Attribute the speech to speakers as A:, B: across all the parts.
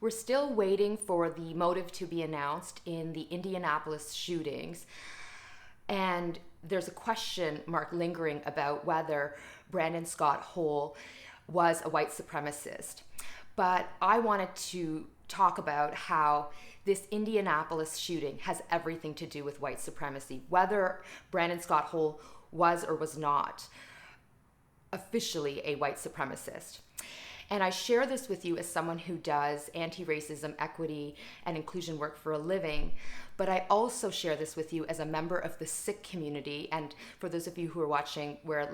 A: We're still waiting for the motive to be announced in the Indianapolis shootings. And there's a question mark lingering about whether Brandon Scott Hole was a white supremacist. But I wanted to talk about how this Indianapolis shooting has everything to do with white supremacy, whether Brandon Scott Hole was or was not officially a white supremacist. And I share this with you as someone who does anti-racism, equity, and inclusion work for a living. But I also share this with you as a member of the Sikh community. And for those of you who are watching where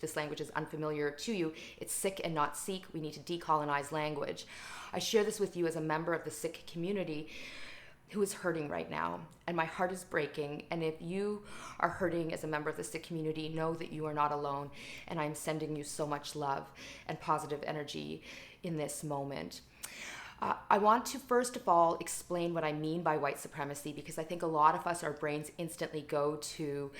A: this language is unfamiliar to you, it's Sikh and not Sikh. We need to decolonize language. I share this with you as a member of the Sikh community who is hurting right now, and my heart is breaking. And if you are hurting as a member of the Sikh community, know that you are not alone, and I'm sending you so much love and positive energy in this moment. I want to first of all explain what I mean by white supremacy, because I think a lot of us, our brains instantly go to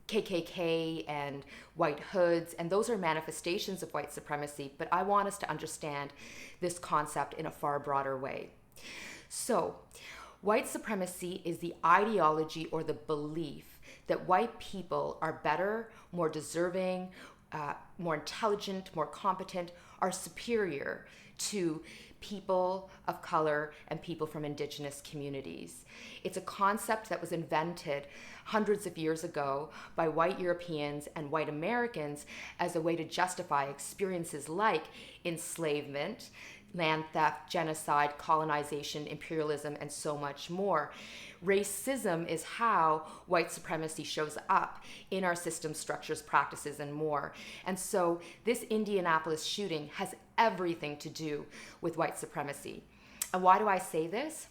A: KKK and white hoods, and those are manifestations of white supremacy, but I want us to understand this concept in a far broader way. So, white supremacy is the ideology or the belief that white people are better, more deserving, more intelligent, more competent, are superior to people of color and people from indigenous communities. It's a concept that was invented hundreds of years ago by white Europeans and white Americans as a way to justify experiences like enslavement, land theft, genocide, colonization, imperialism, and so much more. Racism is how white supremacy shows up in our system, structures, practices, and more. And so this Indianapolis shooting has everything to do with white supremacy. And why do I say this?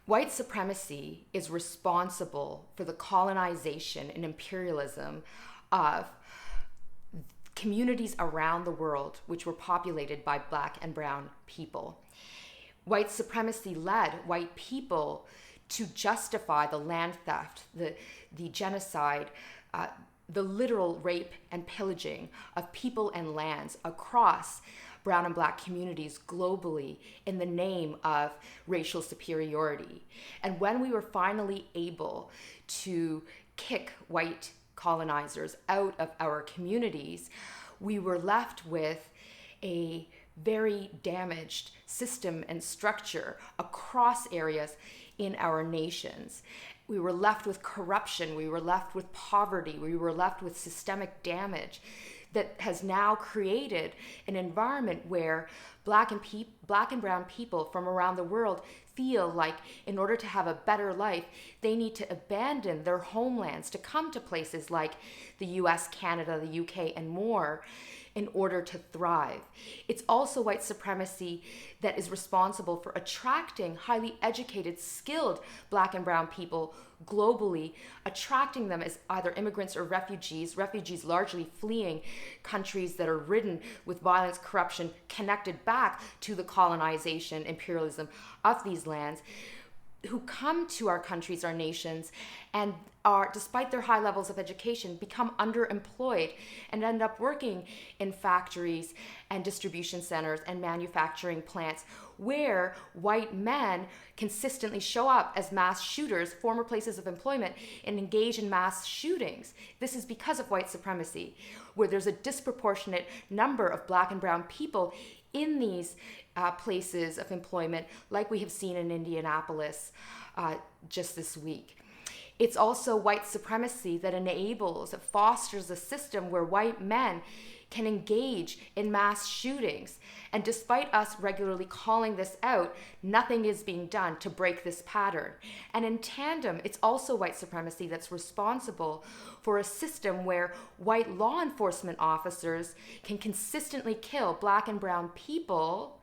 A: White supremacy is responsible for the colonization and imperialism of communities around the world which were populated by Black and brown people. White supremacy led white people to justify the land theft, the genocide, the literal rape and pillaging of people and lands across brown and Black communities globally in the name of racial superiority. And when we were finally able to kick white colonizers out of our communities, we were left with a very damaged system and structure across areas in our nations. We were left with corruption, we were left with poverty, we were left with systemic damage that has now created an environment where Black and brown people from around the world feel like in order to have a better life, they need to abandon their homelands to come to places like the US, Canada, the UK, and more in order to thrive. It's also white supremacy that is responsible for attracting highly educated, skilled Black and brown people globally, attracting them as either immigrants or refugees largely fleeing countries that are ridden with violence, corruption, connected back to the colonization, imperialism of these lands, who come to our countries, our nations, and are, despite their high levels of education, become underemployed and end up working in factories and distribution centers and manufacturing plants where white men consistently show up as mass shooters, former places of employment, and engage in mass shootings. This is because of white supremacy, where there's a disproportionate number of Black and brown people in these places of employment, like we have seen in Indianapolis just this week. It's also white supremacy that fosters a system where white men can engage in mass shootings. And despite us regularly calling this out, nothing is being done to break this pattern. And in tandem, it's also white supremacy that's responsible for a system where white law enforcement officers can consistently kill Black and brown people,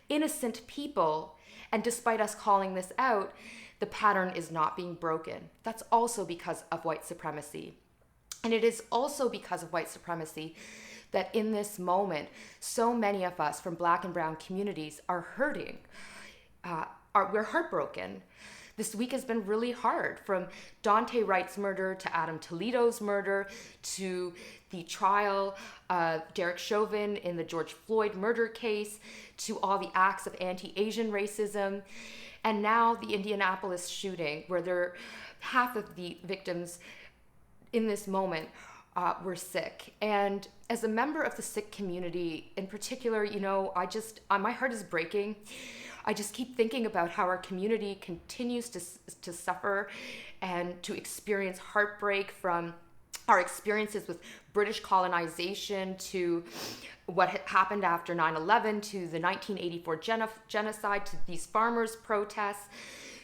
A: innocent people, and despite us calling this out, the pattern is not being broken. That's also because of white supremacy. And it is also because of white supremacy that in this moment, so many of us from Black and brown communities are hurting. We're heartbroken. this week has been really hard, from Dante Wright's murder to Adam Toledo's murder to the trial of Derek Chauvin in the George Floyd murder case, to all the acts of anti-Asian racism, and now the Indianapolis shooting, where half of the victims in this moment were Sikh. And as a member of the Sikh community in particular, my heart is breaking. I just keep thinking about how our community continues to suffer and to experience heartbreak, from our experiences with British colonization to what had happened after 9/11, to the 1984 genocide, to these farmers' protests,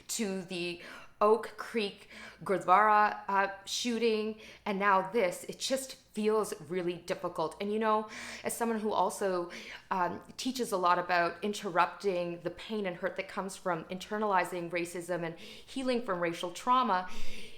A: to the Oak Creek Gurdwara shooting, and now this. It just feels really difficult. And as someone who also teaches a lot about interrupting the pain and hurt that comes from internalizing racism and healing from racial trauma,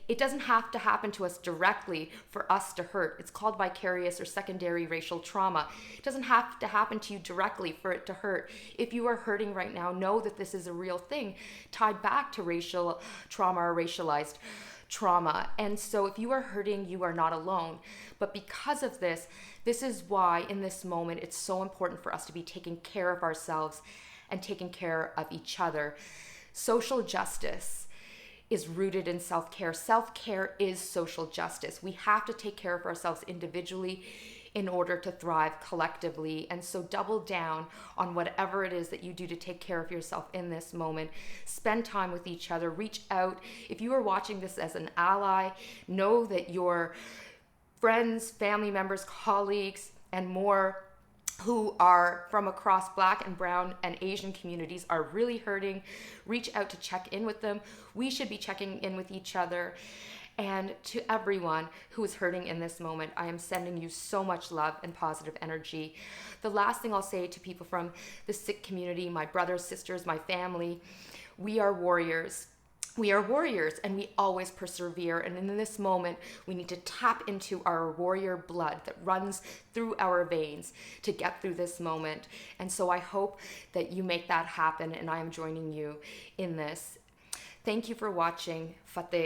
A: it doesn't have to happen to us directly for us to hurt. It's called vicarious or secondary racial trauma. It doesn't have to happen to you directly for it to hurt. If you are hurting right now, know that this is a real thing tied back to racial trauma or racialized trauma. And so if you are hurting, you are not alone. But because of this is why in this moment it's so important for us to be taking care of ourselves and taking care of each other. Social justice is rooted in self-care. Self-care is social justice. We have to take care of ourselves individually in order to thrive collectively. And so double down on whatever it is that you do to take care of yourself in this moment. Spend time with each other. Reach out. If you are watching this as an ally, know that your friends, family members, colleagues, and more who are from across Black and Brown and Asian communities are really hurting. Reach out to check in with them. We should be checking in with each other. And to everyone who is hurting in this moment, I am sending you so much love and positive energy. The last thing I'll say to people from the Sikh community, my brothers, sisters, my family, we are warriors. We are warriors, and we always persevere. And in this moment, we need to tap into our warrior blood that runs through our veins to get through this moment. And so I hope that you make that happen, and I am joining you in this. Thank you for watching. Fateh.